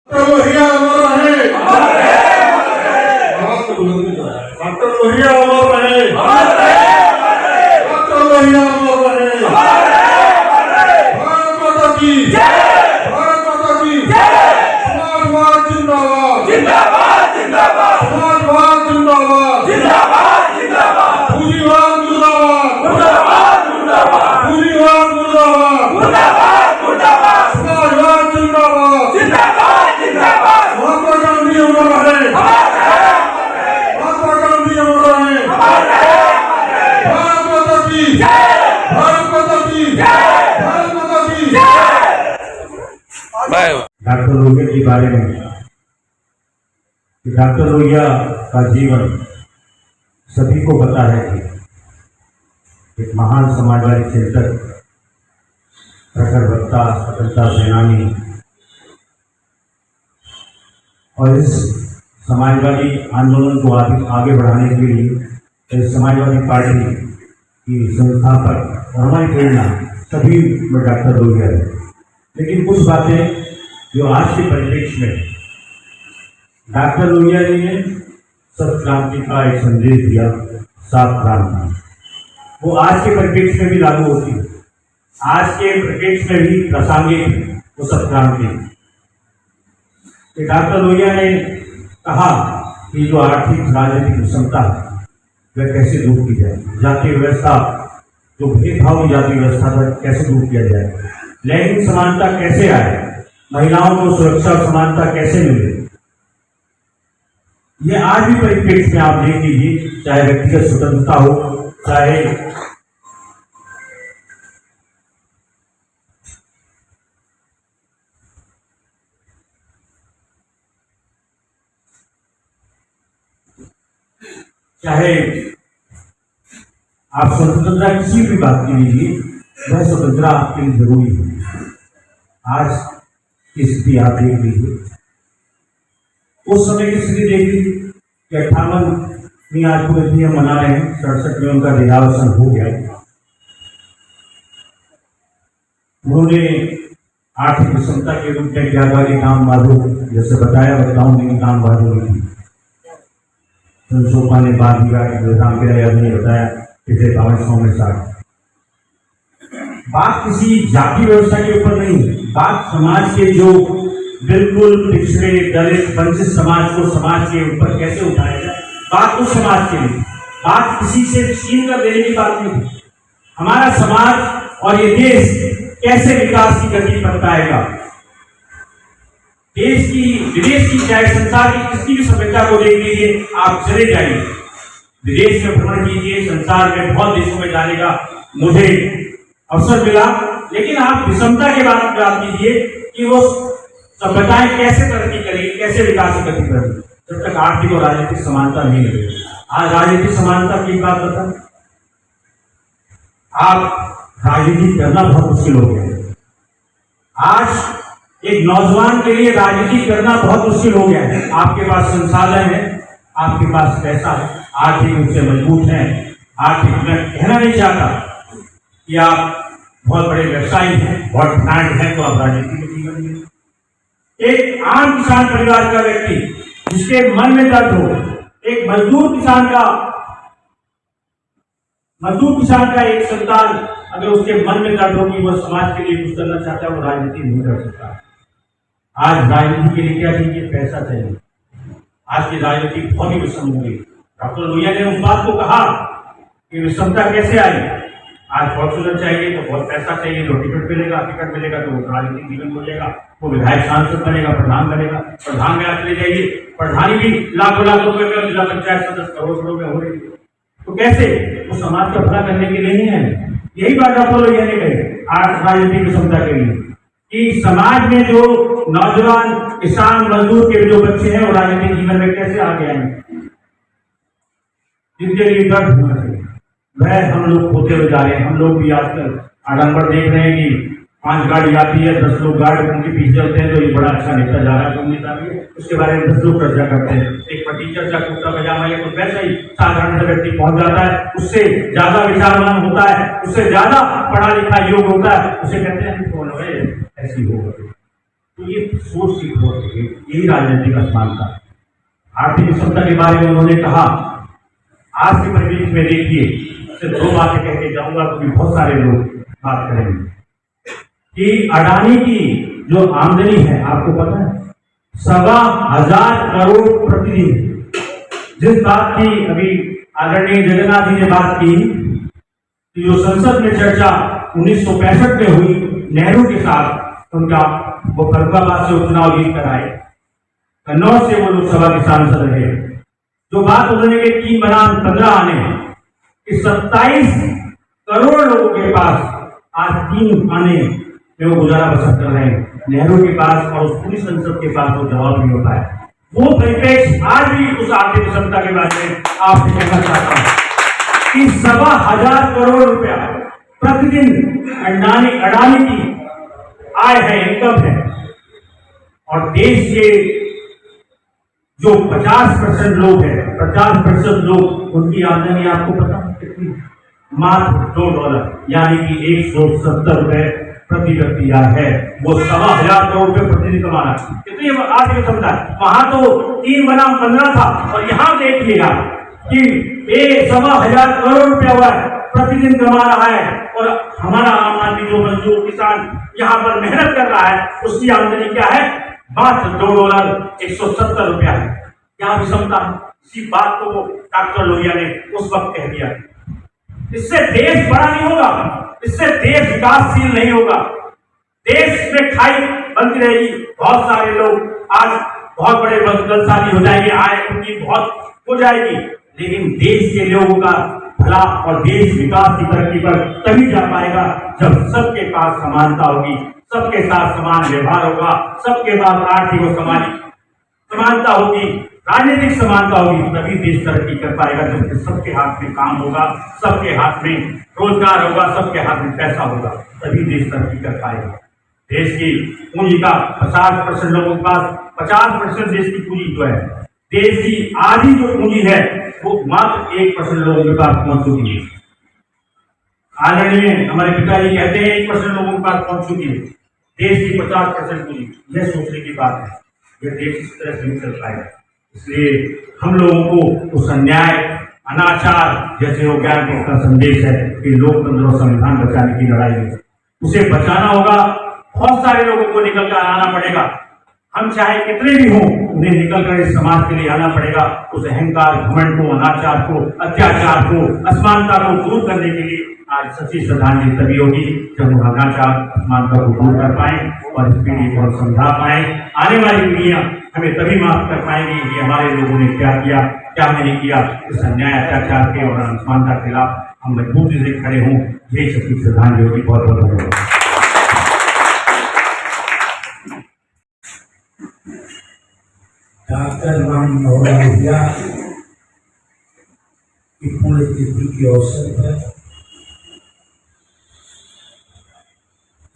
लोहिया अमर रहे, डॉक्टर लोहिया अमर रहे, डॉक्टर लोहिया अमर रहे। भारत माता की जय, भारत माता की जय। समाजवाद जिंदाबाद, जिंदाबाद जिंदाबाद, समाजवाद जिंदाबाद, जिंदाबाद जिंदाबाद, पूंजीवाद मुर्दाबाद, मुर्दाबाद मुर्दाबाद, पूंजीवाद मुर्दाबाद, मुर्दाबाद मुर्दाबाद, समाजवाद जिंदाबाद, जिंदाबाद जिंदाबाद। महात्मा गांधी अमर रहे, महात्मा गांधी अमर रहे। भारत माता की जय, भारत माता की जय, भारत माता की जय। डॉक्टर लोहिया के बारे में, डॉक्टर लोहिया का जीवन सभी को पता है कि एक महान समाजवादी चिंतक, प्रखर वक्ता, स्वतंत्रता सेनानी, और इस समाजवादी आंदोलन को आगे बढ़ाने के लिए इस समाजवादी पार्टी की संस्थापक और हमारी प्रेरणा सभी में डॉक्टर लोहिया है। लेकिन कुछ बातें जो आज के परिप्रेक्ष्य में डॉक्टर लोहिया जी ने सत क्रांति का एक संदेश दिया, सात क्रांति, वो आज के परिप्रेक्ष्य में भी लागू होती है, आज के परिप्रेक्ष्य में भी प्रासंगिक वो सत क्रांति। डॉक्टर लोहिया ने कहा कि जो आर्थिक राजनीतिक विषमता है वह कैसे दूर की जाए, जातीय व्यवस्था, जो भेदभाव की जातीय व्यवस्था पर कैसे दूर किया जाए, लैंगिक समानता कैसे आए, महिलाओं को सुरक्षा और समानता कैसे मिले। ये आज भी परिप्रेक्ष्य में आप देख लीजिए, चाहे व्यक्तिगत स्वतंत्रता हो, चाहे आप स्वतंत्रता किसी भी बात के लिए, वह स्वतंत्रता आपके लिए जरूरी है। आज की स्थिति आप देख लीजिए, उस समय की स्थिति देख लीजिए कि 58वीं आज पूरी हम मना रहे हैं, 67 में उनका देहावसान हो गया। उन्होंने आर्थिक विषमता के रूप में ज्ञातवादी काम बाधो, जैसे बताया बताऊं नहीं, काम बाधो नहीं थी। सोपा ने बात दिया, ने बताया पिछले 52 में 60। बात किसी जाति व्यवस्था के ऊपर नहीं, बात समाज के जो बिल्कुल पिछड़े, दलित, वंचित समाज को समाज के ऊपर कैसे उठाया जाए, बात उस समाज के लिए, बात किसी से छीन कर देने की बात नहीं। हमारा समाज और ये देश कैसे विकास की गति पर पाएगा। देश की, विदेश की, चाहे संसार की किसी भी सभ्यता को देख लीजिए, आप चले जाइए, विदेश में भ्रमण कीजिए, संसार में बहुत देशों में जाने का मुझे अवसर मिला। लेकिन आप विषमता के बारे में बात कीजिए कि वो सभ्यताएं कैसे तरक्की करेगी, कैसे विकास की गति करेगी, जब तक आर्थिक और राजनीतिक समानता नहीं मिलेगी। आज राजनीतिक समानता की बात बता, आप राजनीति करना बहुत मुश्किल हो गया। आज एक नौजवान के लिए राजनीति करना बहुत मुश्किल हो गया है। आपके पास संसाधन है, आपके पास पैसा है, आर्थिक रूप से मजबूत है, आर्थिक, मैं कहना नहीं चाहता कि आप बहुत बड़े व्यवसायी हैं, बहुत ब्रांड हैं तो आप राजनीति में जीवन में। एक आम किसान परिवार का व्यक्ति जिसके मन में दर्द हो, एक मजदूर किसान का एक संतान अगर उसके मन में दर्द हो कि वो समाज के लिए कुछ करना चाहता है, वो राजनीति नहीं कर सकता। आज राजनीति के लिए क्या चाहिए? पैसा चाहिए। आज की राजनीति बहुत ही विषम हो गई। डॉक्टर लोहिया ने उस बात को कहा कि विषमता कैसे आई। आज फॉर्चूनर चाहिए तो बहुत पैसा चाहिए, जो टिकट मिलेगा तो वो राजनीतिक जीवन हो जाएगा, वो विधायक सांसद बनेगा, प्रधान बनेगा, प्रधान में आप ले जाइए, प्रधानी भी लाखों रुपए में, जिला पंचायत सदस्य करोड़ों में हो रही है। तो कैसे? वो समाज का भला करने के लिए नहीं है। यही बात डॉक्टर लोहिया ने कही आज राजनीतिक विषमता के लिए कि समाज में जो नौजवान, किसान, मजदूर के जो बच्चे हैं वो राजनीतिक जीवन में कैसे आगे आएंगे, जिनके लिए दर्द होना चाहिए वह हम लोग होते हुए जा रहे हैं। हम लोग भी आजकल आडंबर देख रहे हैं कि 5 गाड़ी आती है, 10 लोग गार्ड उनके पीछे चलते हैं, तो ये बड़ा अच्छा नेता जा रहा है, कौन नेता भी है, उसके बारे में 10 लोग चर्चा करते हैं। एक पर टीचर का कुर्ता पजामा या कुछ वैसा ही साधारण सा व्यक्ति पहुंच जाता है, उससे ज्यादा विचारवान होता है, उससे ज्यादा पढ़ा लिखा योग होता है, उसे कहते हैं कौन है, ऐसी होगा। तो ये सोच की ग्रोथ है, यही राजनीतिक असमानता। आर्थिक विषमता के बारे में उन्होंने कहा, आज के परिवेश में देखिए, सिर्फ दो बातें कह के जाऊंगा क्योंकि बहुत सारे लोग बात करेंगे कि अडानी की जो आमदनी है, आपको पता है 1,1500 करोड़ प्रतिदिन। जिस बात की अभी आदरणीय जगन्नाथ जी ने बात की कि जो संसद में चर्चा 1965 में हुई नेहरू के साथ, उनका वो फरुखाबाद से उपचुनाव जीत कर आए, कन्नौज से वो लोकसभा के सांसद रहे। जो बात उन्होंने की 3 बनाम 15 आने कि 27 करोड़ लोगों के पास आज 3 आने में वो गुजारा बसर कर रहे हैं। नेहरू के पास और उस पूरी संसद के पास वो जवाब नहीं होता है। वो परिप्रेक्ष्य आज भी उस आर्थिक विषमता के बारे में आपसे कहना चाहता हूं कि 1,1500 करोड़ रुपया प्रतिदिन अडानी की आय है, इनकम है। और देश के जो 50% लोग हैं, 50% लोग, उनकी आमदनी आपको पता है कितनी? मात्र $2, यानी कि 170 रुपए प्रति व्यक्ति आय है। वो 1,1500 करोड़ रुपए प्रतिदिन कमाना, कितनी आर्थिक क्षमता है। वहां तो 3 बनाम 15 था, और यहां देखिएगा कि 1,1500 करोड़ रुपया हुआ प्रतिदिन कमा रहा है। और हमारा आम आदमी, जो मजदूर किसान यहाँ पर मेहनत कर रहा है, उसकी आमदनी क्या है? मात्र $2 रुपया है। क्या विषमता है? इसी बात को डॉक्टर लोहिया ने उस वक्त कह दिया। इससे देश बड़ा नहीं होगा, इससे देश विकासशील नहीं होगा। देश में खाई बनती रहेगी। बहुत सारे लोग आज बहुत बड़े बलशाली हो जाएंगे, आय उनकी बहुत हो जाएगी, लेकिन देश के लोगों का भला और देश विकास की तरक्की पर तभी जा पाएगा जब सबके पास समानता होगी, सबके साथ समान व्यवहार होगा, सबके पास आर्थिक और सामाजिक समानता होगी, राजनीतिक समानता होगी, तभी देश तरक्की कर पाएगा। जब सबके हाथ में काम होगा, सबके हाथ में रोजगार होगा, सबके हाथ में पैसा होगा, तभी देश तरक्की कर पाएगा। देश की पूंजी का 50% लोगों के पास 50% देश की पूंजी जो है, देश की आधी जो पूंजी है वो मात्र 1% लोगों के पास पहुंच चुकी है। आदरणीय हमारे पिताजी कहते हैं 1% लोगों के पास पहुंच चुकी है देश की 50% पूंजी। यह सोचने की बात है, यह देश इस तरह से नहीं चल पाएगा। इसलिए हम लोगों को उस अन्याय, अनाचार, जैसे वो ज्ञान का संदेश है कि लोकतंत्र और संविधान बचाने की लड़ाई है, उसे बचाना होगा। बहुत सारे लोगों को निकल कर आना पड़ेगा। हम चाहे कितने भी हों, उन्हें निकल कर इस समाज के लिए आना पड़ेगा। उस अहंकार, घमंड को, अनाचार को, अत्याचार को, असमानता को दूर करने के लिए आज सच्ची श्रद्धांजलि तभी होगी जब हम अनाचार, असमानता को दूर कर पाए और इस पीढ़ी को समझा पाए। आने वाली पीढ़ियां हमें तभी माफ कर पाएंगी कि हमारे लोगों ने क्या किया, क्या नहीं किया। इस अन्याय, अत्याचार के और असमानता के खिलाफ हम मजबूती से खड़े हों। यही सच्ची श्रद्धांजलि होगी। बहुत बहुत धन्यवाद। डॉक्टर राम मनोहर लोहिया की पुण्यतिथि के अवसर पर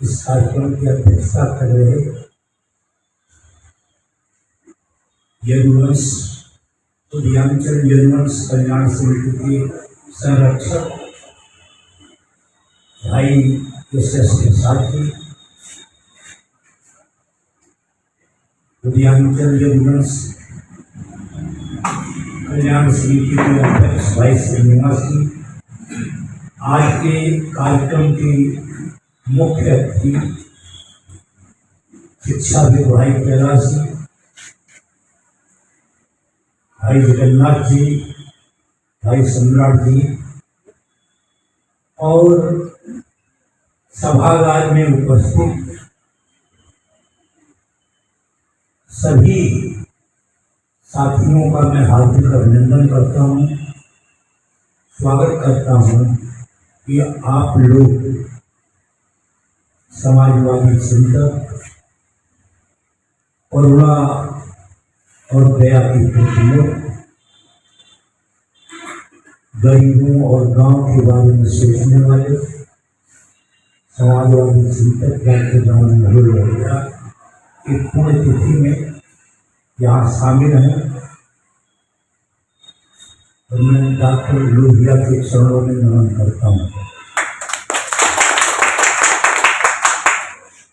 इस कार्यक्रम की अध्यक्षता कर रहे यदुवंश पूर्वांचल यदुवंश कल्याण समिति के संरक्षक भाई यशस्वी साथी, पूर्वांचल यदुवंश कल्याण समिति के अध्यक्ष भाई श्रीनिवास जी, आज के कार्यक्रम के मुख्य अतिथि शिक्षा भाई कैलाश जी, भाई जगन्नाथ जी, भाई सम्राट जी और सभागार में उपस्थित सभी साथियों का मैं हार्दिक अभिनंदन करता हूँ, स्वागत करता हूँ कि आप लोग समाजवादी चिंतक, करुणा और दया की प्रतिमूर्त, गरीबों और गांव के बारे में सोचने वाले समाजवादी चिंतक डॉक्टर राम मनोहर लोहिया की पुण्यतिथि में यहाँ शामिल हैं। और मैं डॉक्टर लोहिया के चरणों में नमन करता हूँ।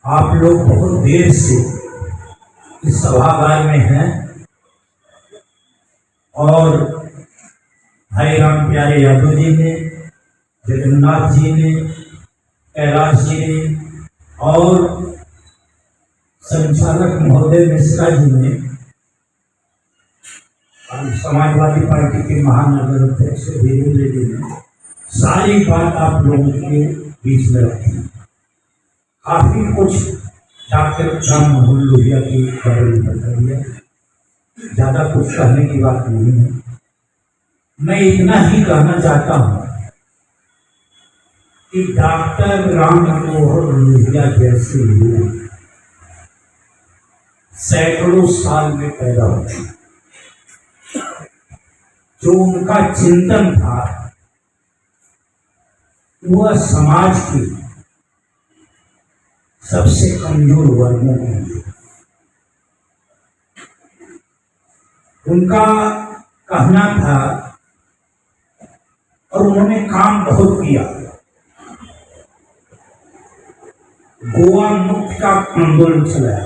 आप लोग बहुत देर से सभागार में हैं और भाई राम प्यारे यादव जी ने, जगन्नाथ जी ने, कैलाश जी ने और संचालक महोदय मिश्रा जी ने, समाजवादी पार्टी के महानगर अध्यक्ष वीरेंद्र जी ने सारी बात आप लोगों के बीच में रखी। काफी कुछ डॉक्टर राम मनोहर लोहिया के बारे में बता दिया, ज्यादा कुछ कहने की बात नहीं है। मैं इतना ही कहना चाहता हूं कि डॉक्टर राम मनोहर लोहिया जैसे लोग सैकड़ों साल में पैदा हुए। जो उनका चिंतन था वह समाज के सबसे कमजोर वर्गों के लिए। उनका कहना था और उन्होंने काम बहुत किया। गोवा मुक्त का आंदोलन चलाया,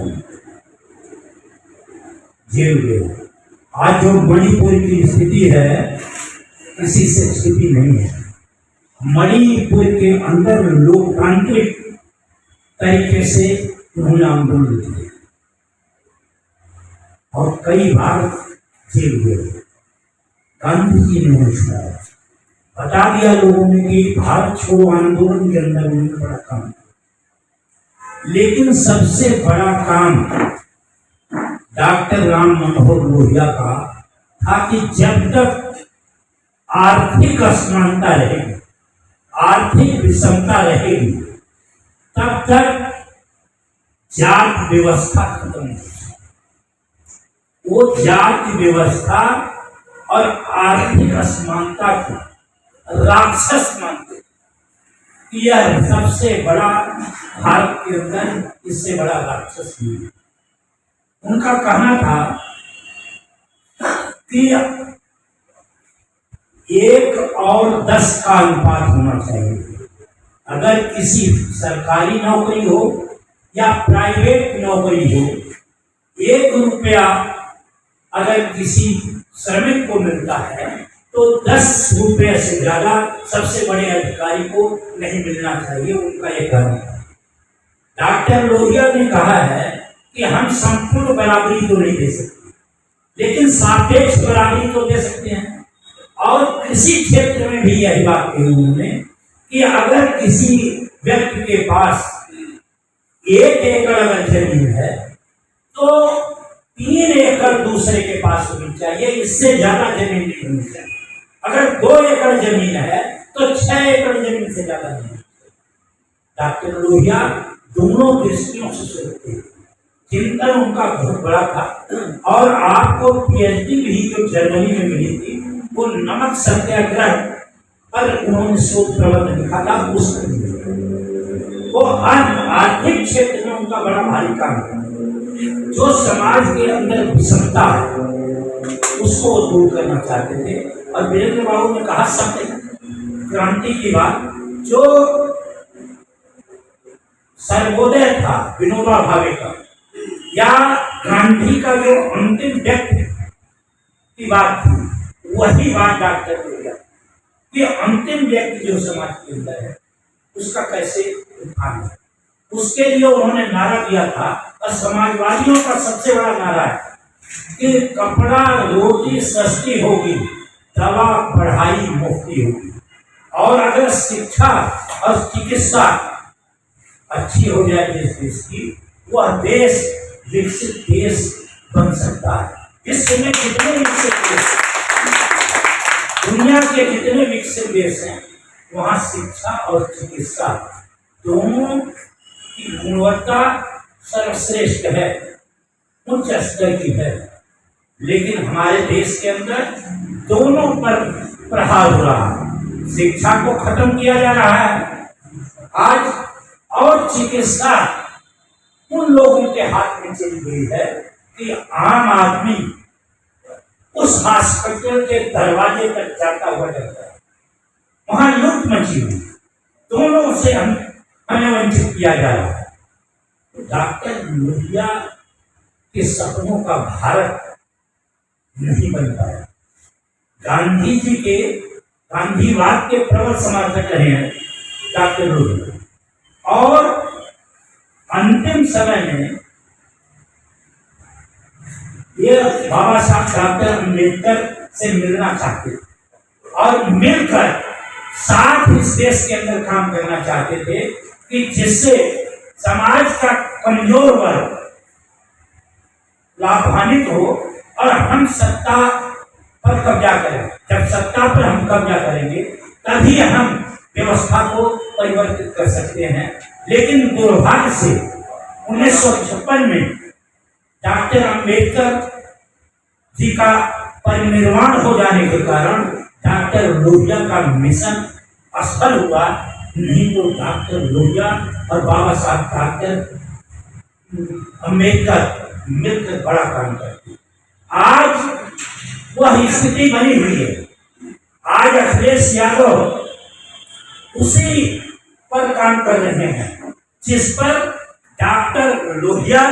जेल गए। आज जो मणिपुर की स्थिति है किसी से स्थिति नहीं है। मणिपुर के अंदर लोकतांत्रिक तरीके से उन्होंने आंदोलन किया और कई बार जेल गए। गांधी जी ने उन्हें बता दिया लोगों ने कि भारत छोड़ो आंदोलन के अंदर उन्होंने बड़ा काम किया। लेकिन सबसे बड़ा काम डॉक्टर राम मनोहर लोहिया का था कि जब तक आर्थिक असमानता रहेगी, आर्थिक विषमता रहेगी, तब तक जात व्यवस्था खत्म नहीं होगी। वो जात व्यवस्था और आर्थिक असमानता को राक्षस मानते। यह सबसे बड़ा भारत के अंदर इससे बड़ा राक्षस नहीं है। उनका कहना था कि 1 और 10 का अनुपात होना चाहिए। अगर किसी सरकारी नौकरी हो या प्राइवेट नौकरी हो, 1 रुपया अगर किसी श्रमिक को मिलता है तो 10 रुपये से ज्यादा सबसे बड़े अधिकारी को नहीं मिलना चाहिए। उनका यह कहना है। डॉक्टर लोहिया ने कहा है कि हम संपूर्ण बराबरी तो नहीं दे सकते, लेकिन सापेक्ष बराबरी तो दे सकते हैं। और कृषि क्षेत्र में भी यही बात कही उन्होंने कि अगर किसी व्यक्ति के पास 1 एकड़ अगर जमीन है तो 3 एकड़ दूसरे के पास होनी चाहिए, इससे ज्यादा जमीन नहीं होनी चाहिए। अगर 2 एकड़ जमीन है तो 6 एकड़ जमीन से ज्यादा नहीं। डॉक्टर लोहिया दोनों दृष्टियों से सोचते हैं। चिंतन उनका बहुत बड़ा था। और आपको पीएचडी भी जो जर्मनी में मिली थी वो नमक सत्याग्रह पर उन्होंने शोध प्रबंध लिखा था। वो आर्थिक क्षेत्र में उनका बड़ा भारी काम था। जो समाज के अंदर विषमता है उसको दूर करना चाहते थे। और वीरेंद्र बाबू ने कहा सत्य क्रांति की बात, जो सर्वोदय था विनोबा भावे का या गांधी का जो अंतिम व्यक्ति की बात थी, वही बात डॉक्टर लोहिया कि अंतिम व्यक्ति जो समाज के अंदर है उसका कैसे उत्थान है। उसके लिए उन्होंने नारा दिया था। और समाजवादियों का सबसे बड़ा नारा है कि कपड़ा रोटी सस्ती होगी, दवा पढ़ाई मुफ्ती होगी। और अगर शिक्षा और चिकित्सा अच्छी हो जाए जिस देश की, वह देश विकसित देश बन सकता है। विश्व में जितने विकसित देश, दुनिया के जितने विकसित देश हैं, वहाँ शिक्षा और चिकित्सा दोनों की गुणवत्ता सर्वश्रेष्ठ है, उच्च स्तर की है। लेकिन हमारे देश के अंदर दोनों पर प्रहार हो रहा है। शिक्षा को खत्म किया जा रहा है आज, और चिकित्सा उन लोगों के हाथ में चली गई है कि आम आदमी उस हॉस्पिटल के दरवाजे तक जाता हुआ डरता है। वहां लूट मची हुई, दोनों से हमें वंचित किया जा रहा है। डॉक्टर लोहिया के सपनों का भारत नहीं बन पाया। गांधी जी के गांधीवाद के प्रबल समर्थक रहे हैं डॉक्टर लोहिया, और अंतिम समय में ये बाबा साहब डॉक्टर अम्बेडकर से मिलना चाहते थे और मिलकर साथ इस देश के अंदर काम करना चाहते थे कि जिससे समाज का कमजोर वर्ग लाभान्वित हो और हम सत्ता पर कब्जा करें। जब सत्ता पर हम कब्जा करेंगे तभी हम व्यवस्था को परिवर्तित कर सकते हैं। लेकिन दुर्भाग्य से 1956 में डॉक्टर अम्बेडकर जी का परिनिर्वाण हो जाने के कारण डॉक्टर लोहिया का मिशन असफल हुआ। नहीं तो डॉक्टर लोहिया और बाबा साहब डॉक्टर अम्बेडकर मिलकर बड़ा काम करते। आज वह स्थिति बनी हुई है। आज अखिलेश यादव उसी पर काम कर रहे हैं जिस पर डॉक्टर लोहिया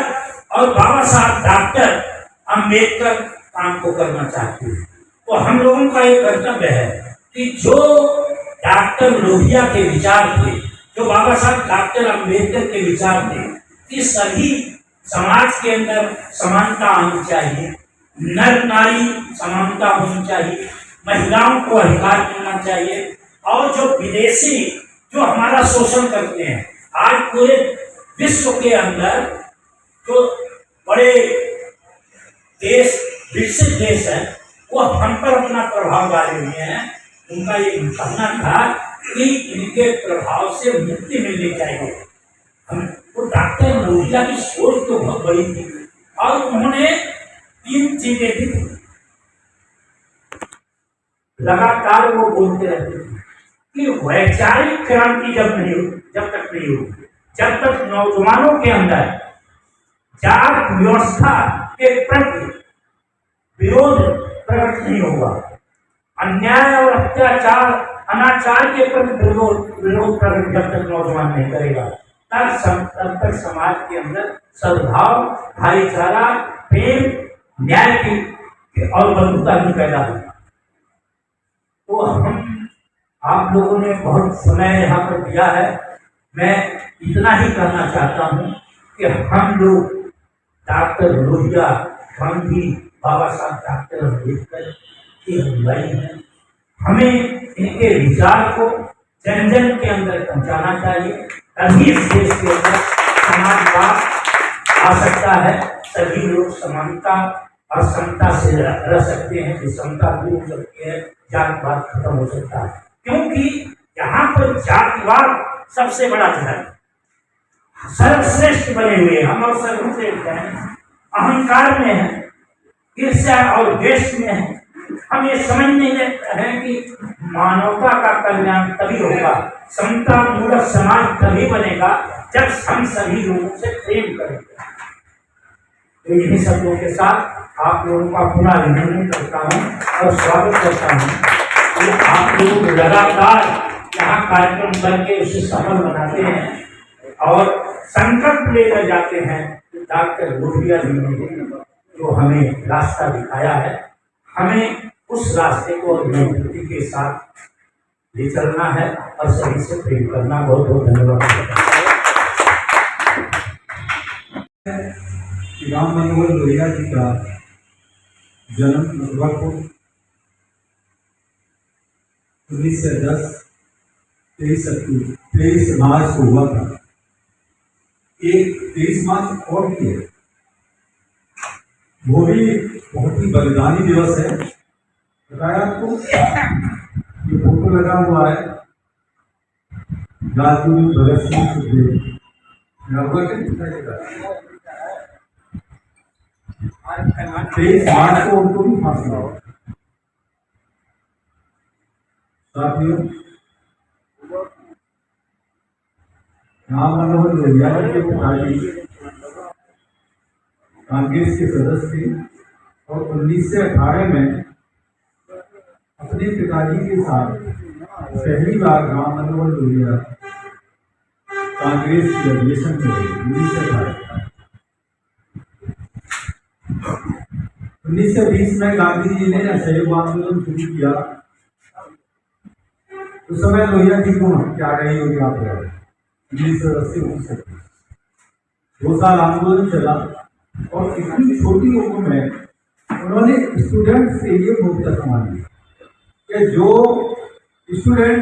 और बाबा साहब डॉक्टर अम्बेडकर काम को करना चाहते हैं। तो हम लोगों का एक कर्तव्य है कि जो डॉक्टर लोहिया के विचार थे, जो बाबा साहब डॉक्टर अम्बेडकर के विचार थे कि सभी समाज के अंदर समानता आनी चाहिए, नर नारी समानता होनी चाहिए, महिलाओं को अधिकार मिलना चाहिए, और जो विदेशी जो हमारा शोषण करते हैं, आज पूरे विश्व के अंदर जो बड़े देश विकसित देश है वो हम पर अपना प्रभाव डाले हुए हैं। उनका ये कहना था कि इनके प्रभाव से मुक्ति मिलनी चाहिए। हम वो डॉक्टर लोहिया की सोच तो बहुत बड़ी थी और उन्होंने 3 चीजें दी थी। लगातार वो बोलते रहते थे कि वैचारिक क्रांति जब तक नहीं होगी, जब तक नौजवानों के अंदर जात व्यवस्था के प्रति विरोध प्रकट नहीं होगा, अन्याय और अत्याचार अनाचार के प्रति विरोध प्रकट जब तक नौजवान नहीं करेगा, तब तक समाज के अंदर सद्भाव, भाईचारा, प्रेम, न्याय की और बंधुता भी पैदा होगा। तो हम आप लोगों ने बहुत समय यहाँ पर दिया है। मैं इतना ही कहना चाहता हूँ कि हम लोग डॉक्टर लोहिया, गांधी, बाबा साहब डॉक्टर अम्बेडकर की अनुयायी हैं। हमें इनके विचार को जन जन के अंदर पहुंचाना चाहिए, तभी इस देश के अंदर समाजवाद आ सकता है। सभी लोग समानता और समता से रह सकते हैं, विषमता दूर हो सकती है, जातिवाद खत्म हो सकता है। क्योंकि यहाँ पर जातिवाद सबसे बड़ा धर्म, सर्वश्रेष्ठ बने हुए हम और सर्वश्रेष्ठ हैं, अहंकार में है, ईर्ष्या और द्वेष में है। हम ये समझ नहीं लेते हैं कि मानवता का कल्याण तभी होगा, समता मूलक समाज तभी बनेगा जब हम सभी लोगों से प्रेम करेंगे। तो इन्हीं शब्दों के साथ आप लोगों का पुनः अभिनंदन करता हूँ और स्वागत करता हूँ कि आप लोग लगातार यहाँ कार्यक्रम करके उसे सफल बनाते हैं और संकल्प लेकर जाते हैं। डॉक्टर लोहिया जी ने जो हमें रास्ता दिखाया है, हमें उस रास्ते को मजबूती के साथ ले चलना है और सभी से प्रेम करना। बहुत बहुत धन्यवाद। राम मनोहर लोहिया जी का जन्म लगभग 23 मार्च को हुआ था। एक 23 मार्च और भी है, वो भी बहुत ही बलिदानी दिवस है। बताया आपको, ये फोटो लगा हुआ है राजगुरु भगत सिंह सुखदेव, 23 मार्च को उनको भी फांसी हुआ। साथियों, राम मनोहर लोहिया के पिताजी कांग्रेस के सदस्य थे और 1918 में अपने पिताजी के साथ पहली बार राम मनोहर लोहिया कांग्रेस की अधिवेशन में 1918 1920 में गांधी जी ने असहयोग आंदोलन शुरू किया। उस समय लोहिया जी को क्या रही होगी आप लोग? 1980 2 साल आंदोलन चला और इतनी छोटी उम्र में उन्होंने स्टूडेंट्स के लिए भूमिका संभाली कि जो स्टूडेंट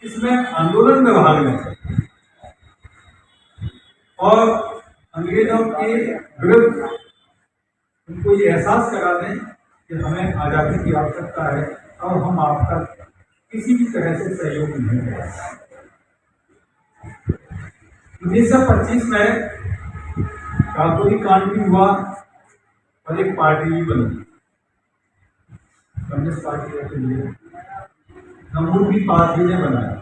इसमें आंदोलन में भाग लेते और अंग्रेजों के विरुद्ध उनको ये एहसास करा दें कि हमें आज़ादी की आवश्यकता है और हम आपका किसी भी तरह से सहयोग नहीं करेंगे। 1925 में काकोरी कांड भी हुआ और एक पार्टी भी बनी, कम्युनिस्ट पार्टी के लिए नमूदी पार्टी ने बनाया।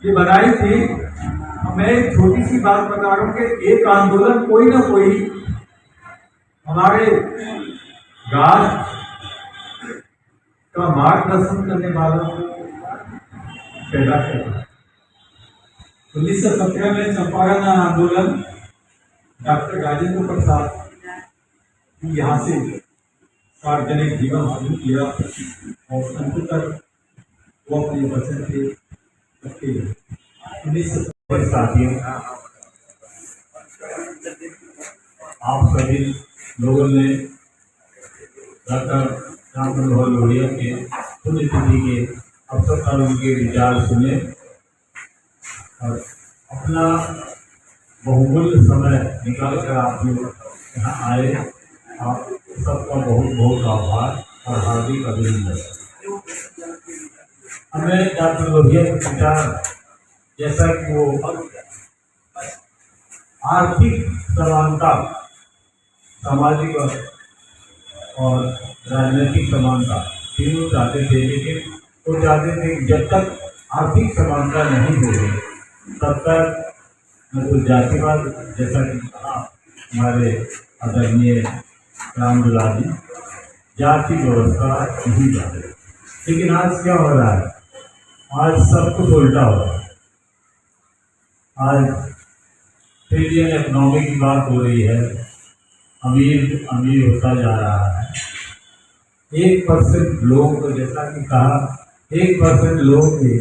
ये बनाई थी, मैं एक छोटी सी बात बता रहा हूँ कि एक आंदोलन कोई ना कोई हमारे राष्ट्र का मार्गदर्शन करने वालों को पैदा किया। 1917 में चंपारण आंदोलन डॉक्टर राजेंद्र प्रसाद यहाँ से सार्वजनिक जीवन शुरू किया और अंत तक वो अपने वचन के रखे। 1970 साथियों, आप सभी लोगों ने डॉक्टर राम मनोहर लोहिया के पुण्यतिथि के अवसर पर उनके विचार सुने और अपना बहुमूल्य समय निकाल कर आप लोग यहाँ आए। आप सबका बहुत बहुत आभार और हार्दिक अभिनंदन। हमें डॉक्टर लोहिया के विचार जैसा कि वो आर्थिक समानता, सामाजिक और राजनीतिक समानता तीनों चाहते थे, लेकिन वो चाहते थे कि जब तक आर्थिक समानता नहीं होगी तब तक न तो जातिवाद, जैसा कि कहा हमारे आदरणीय रामदुलाल जी, जाति व्यवस्था नहीं जाते। लेकिन आज क्या हो रहा है? आज सब कुछ उल्टा हो रहा है। आज ट्रिलियन इकोनॉमी की बात हो रही है, अमीर अमीर होता जा रहा है। 1% लोग को, जैसा कि कहा, 1% लोगों के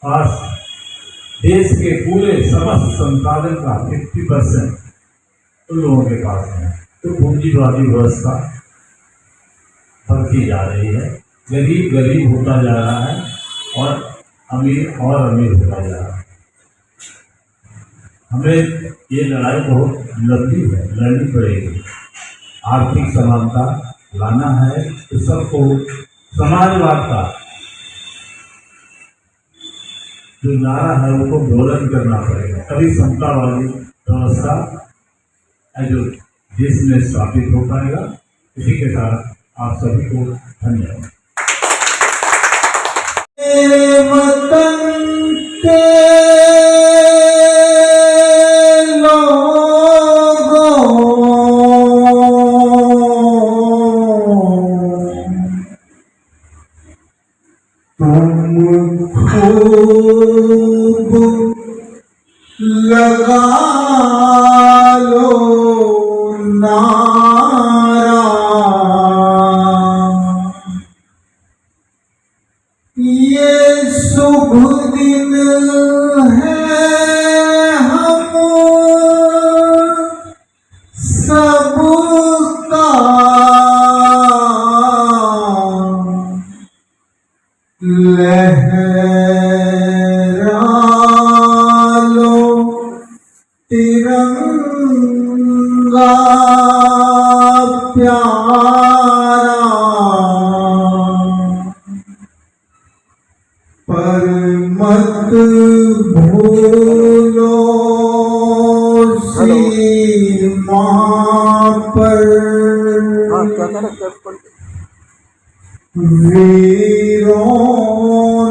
पास देश के पूरे समस्त संसाधन का 50% उन लोगों के पास है। तो पूंजीवादी व्यवस्था बढ़ती जा रही है, गरीब गरीब होता जा रहा है और अमीर होता जा रहा है। हमें ये लड़ाई बहुत लंबी है, लड़नी पड़ेगी। आर्थिक समानता लाना है तो सबको समाजवाद का जो नारा है उसको दोलन करना पड़ेगा, तभी समतावादी व्यवस्था जो देश में स्थापित हो पाएगा। इसी के साथ आप सभी को धन्यवाद। लगा लो नारा, ये शुभ दिन है हम सबका, लहरा लो तिरंगा प्यारा, पर मत भूलो सीमा पर वीरों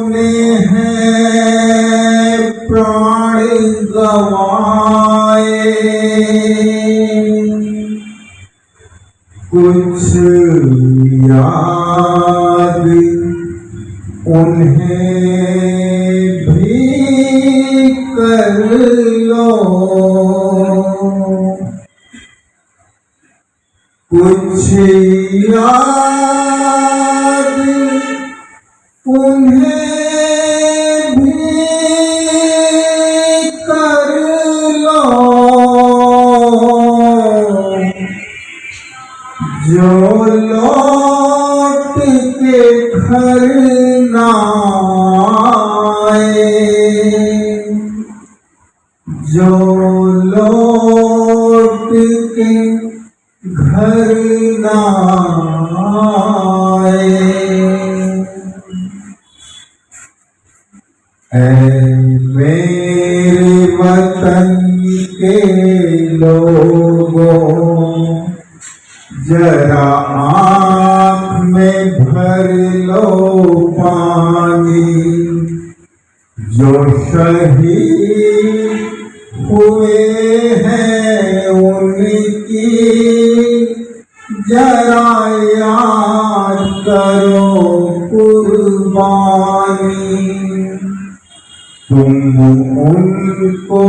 ने हैं प्राण गवाए, कुछ याद उन्हें भी कर लो, कुछ याद उन्हें भी कर लो जो लौट के घर ना आए, जो लौट के घर ना आए। ऐ मेरे वतन के लोगों, जरा आँख में भर लो पानी, जो शहीद हुए हैं उनकी जरा याद करो कुर्बानी। तुम उनको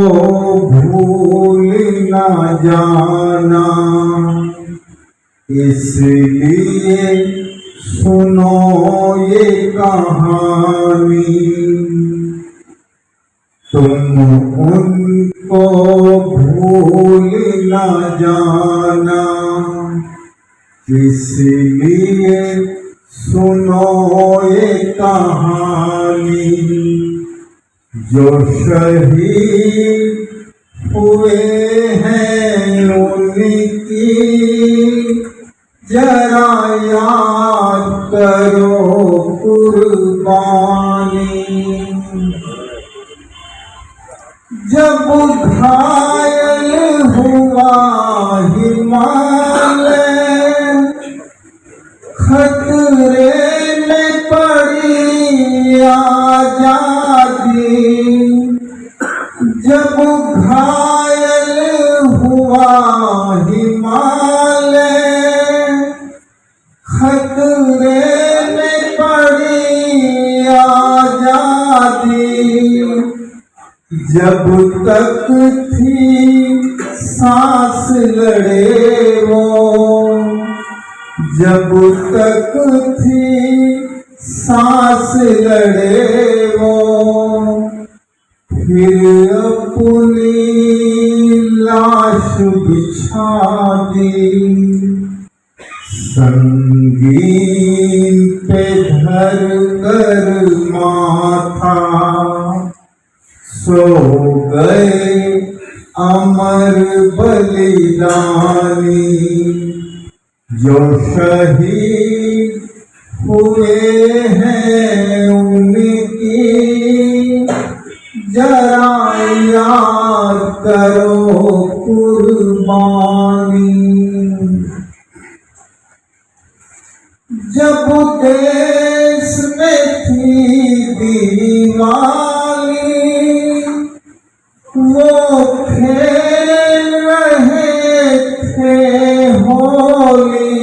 भूल ना जाना, इसलिए सुनो ये कहानी। तुम उनको भूल ना जाना, इसलिए सुनो ये कहानी। जो शहीद हुए हैं उनकी जरा याद करो कुर्बानी। जब घायल हुआ हिमालय, खतरे में पड़ी आजादी। जब घायल हुआ हिमालय, खतरे में पड़ी आजादी। जब तक थी सांस लड़े वो, जब तक थी सांस लड़े वो, फिर अपनी लाश बिछा दी। संगीन पे धर कर माथा सो गए अमर बलिदानी। जो शहीद हुए हैं उनकी जरा याद करो कुर्बानी। जब देश में थी दीवानी, वो खेल रहे थे होली।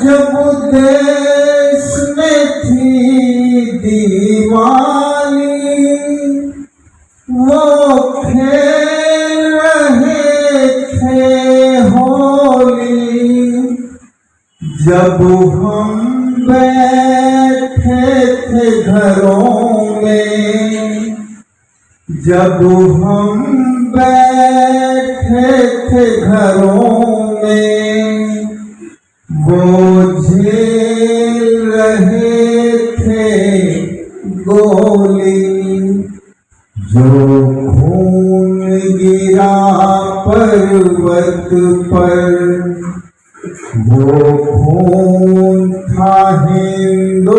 जब देश में थी दीवानी, वो खेल रहे थे होली। जब हम बैठे थे घरों में, जब हम बैठे थे घरों में, वो झेल रहे थे गोली। जो खून गिरा पर्वत पर, वो खून था हिंदुस्तानी।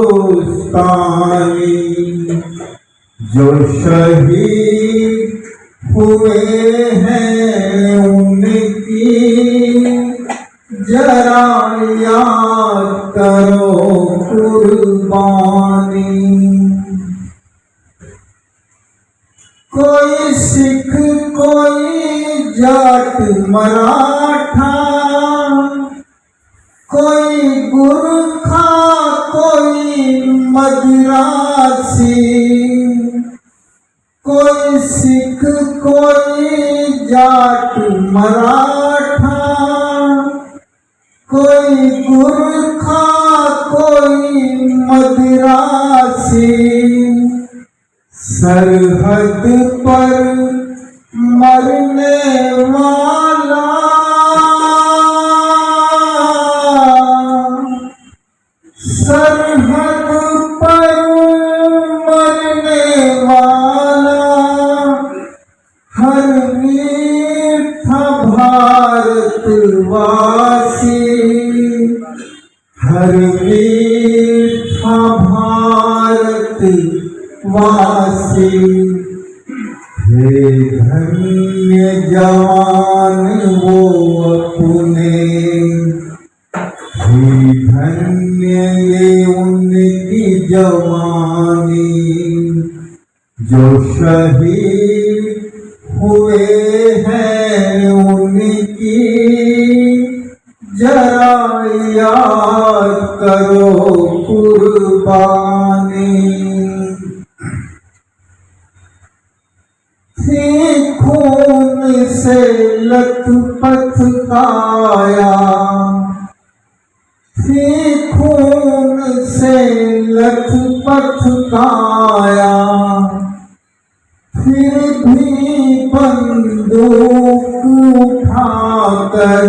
जो शहीद हुए हैं उनकी जरा याद करो कुर्बानी। कोई सिख, कोई जाट मराठा, कोई गुरखा, कोई मद्रासी। कोई सिख, कोई जाट मराठा, सरहद पर मरने वाला सरहद पर मरने वाला हर मीठा भारतवासी हर मीठा भारतवासी हे धन्य जवान वो अपने हे धन्य ये उनकी जवानी जो शहीद हुए हैं उनकी जरा याद करो कुर्बानी थी खून से लथपथ काया थी खून से लथपथ काया फिर भी बंदूक उठाकर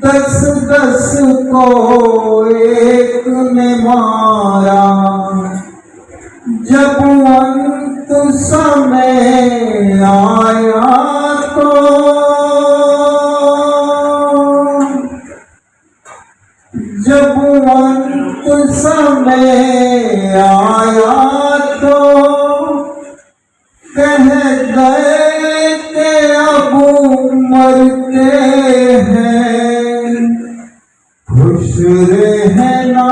10-10 को एक ने मारा जब अंत समय आया तो जब अंत समय आया तो कह गए कि अब मरते हैं खुश रहना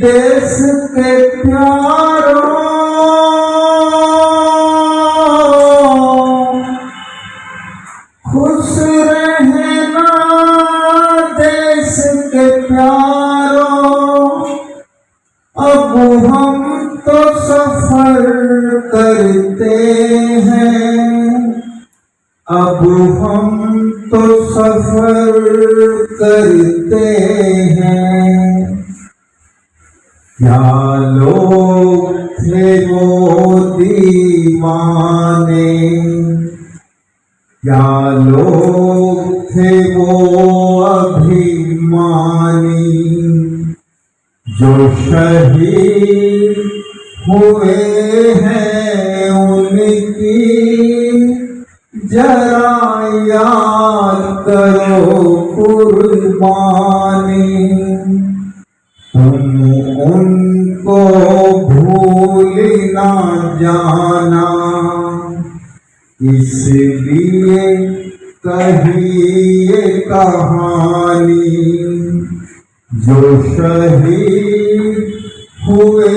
देश के प्यारों खुश रहना देश के प्यारों अब हम तो सफर करते हैं अब हम तो सफर करते हैं क्या लोग थे वो दीवाने क्या लोग थे वो अभिमानी जो शहीद हुए हैं उनकी जरा याद करो कुर्बानी तुम उनको भूल ना जाना इसलिए कहिए कहानी जो शहीद हुए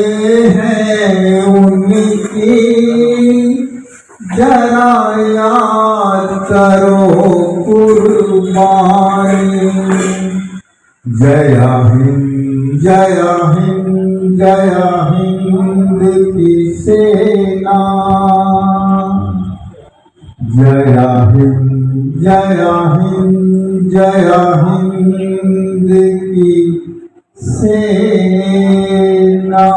हैं उनकी जरा याद करो कुर्बानी जय हिंद जय हिंद जय हिंद की सेना जय हिंद जय हिंद जय हिंद की सेना।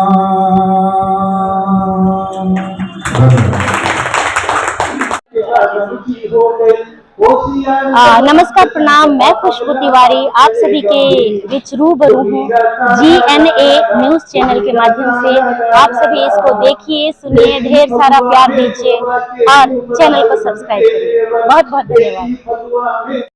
नमस्कार प्रणाम, मैं खुशबू तिवारी आप सभी के बीच रूबरू हूँ GNA न्यूज चैनल के माध्यम से। आप सभी इसको देखिए, सुनिए, ढेर सारा प्यार दीजिए और चैनल को सब्सक्राइब करिए। बहुत बहुत धन्यवाद।